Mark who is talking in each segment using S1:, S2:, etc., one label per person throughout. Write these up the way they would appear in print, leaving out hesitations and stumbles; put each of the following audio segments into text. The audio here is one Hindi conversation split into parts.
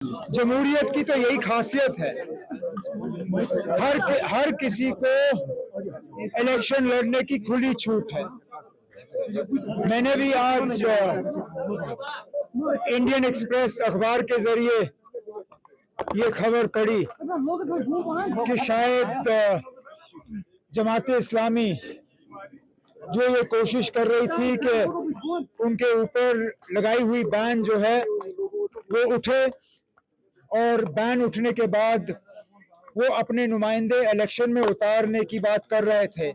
S1: जमहूरियत की तो यही खासियत है, हर किसी को इलेक्शन लड़ने की खुली छूट है। मैंने भी आज इंडियन एक्सप्रेस अखबार के जरिए ये खबर पढ़ी कि शायद जमात इस्लामी जो ये कोशिश कर रही थी कि उनके ऊपर लगाई हुई बैन जो है वो उठे, और बैन उठने के बाद वो अपने नुमाइंदे इलेक्शन में उतारने की बात कर रहे थे।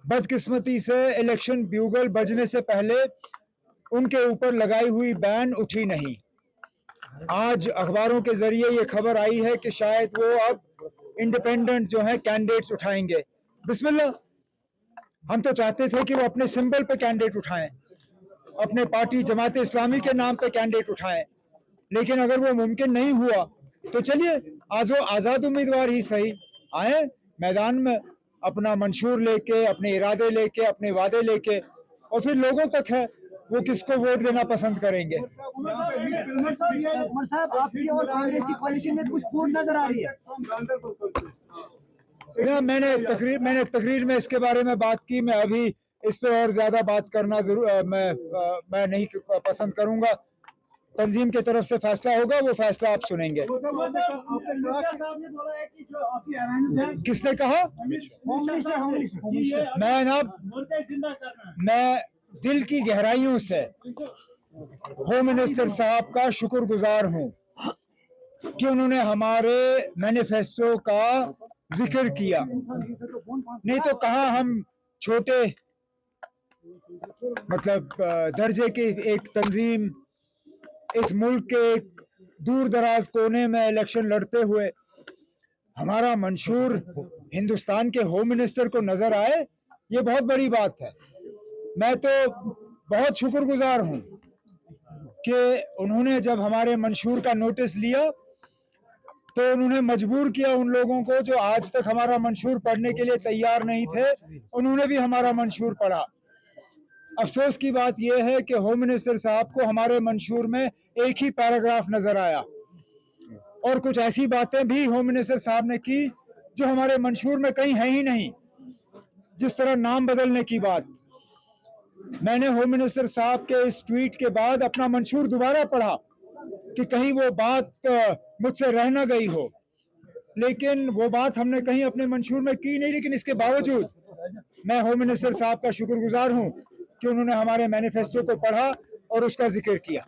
S1: बदकिस्मती से इलेक्शन ब्यूगल बजने से पहले उनके ऊपर लगाई हुई बैन उठी नहीं। आज अखबारों के जरिए ये खबर आई है कि शायद वो अब इंडिपेंडेंट जो है कैंडिडेट्स उठाएंगे। बिस्मिल्लाह, हम तो चाहते थे कि वो अपने सिंबल पे कैंडिडेट उठाएं, अपने पार्टी जमात इस्लामी के नाम पे कैंडिडेट उठाएं, लेकिन अगर वो मुमकिन नहीं हुआ तो चलिए आज वो आज़ाद उम्मीदवार ही सही आए मैदान में, अपना मंशूर लेके, अपने इरादे लेके, अपने वादे लेके, और फिर लोगों तक है वो किसको वोट देना पसंद करेंगे। मैंने तकरीर में इसके बारे में बात की। मैं अभी इस पे और ज्यादा बात करना मैं नहीं पसंद करूंगा। तंजीम की तरफ से फैसला होगा, वो फैसला आप सुनेंगे। किसने कहा? मैं दिल की गहराइयों से होम मिनिस्टर साहब का शुक्रगुजार हूं कि उन्होंने हमारे मैनिफेस्टो का जिक्र किया। नहीं तो कहाँ हम छोटे मतलब दर्जे की एक तंजीम इस मुल्क के एक दूर दराज कोने में इलेक्शन लड़ते हुए हमारा मंशूर हिंदुस्तान के होम मिनिस्टर को नजर आए, ये बहुत बड़ी बात है। मैं तो बहुत शुक्रगुजार हूं कि उन्होंने जब हमारे मंशूर का नोटिस लिया तो उन्होंने मजबूर किया उन लोगों को जो आज तक हमारा मंशूर पढ़ने के लिए तैयार नहीं थे, उन्होंने भी हमारा मंशूर पढ़ा। अफसोस की बात यह है कि होम मिनिस्टर साहब को हमारे मंशूर में एक ही पैराग्राफ नजर आया, और कुछ ऐसी बातें भी होम मिनिस्टर साहब ने की जो हमारे मंशूर में कहीं है ही नहीं। जिस तरह नाम बदलने की बात, मैंने होम मिनिस्टर साहब के इस ट्वीट के बाद अपना मंशूर दोबारा पढ़ा कि कहीं वो बात मुझसे रह न गई हो, लेकिन वो बात हमने कहीं अपने मंशूर में की नहीं। लेकिन इसके बावजूद मैं होम मिनिस्टर साहब का शुक्रगुजार हूं कि उन्होंने हमारे मैनिफेस्टो को पढ़ा और उसका जिक्र किया।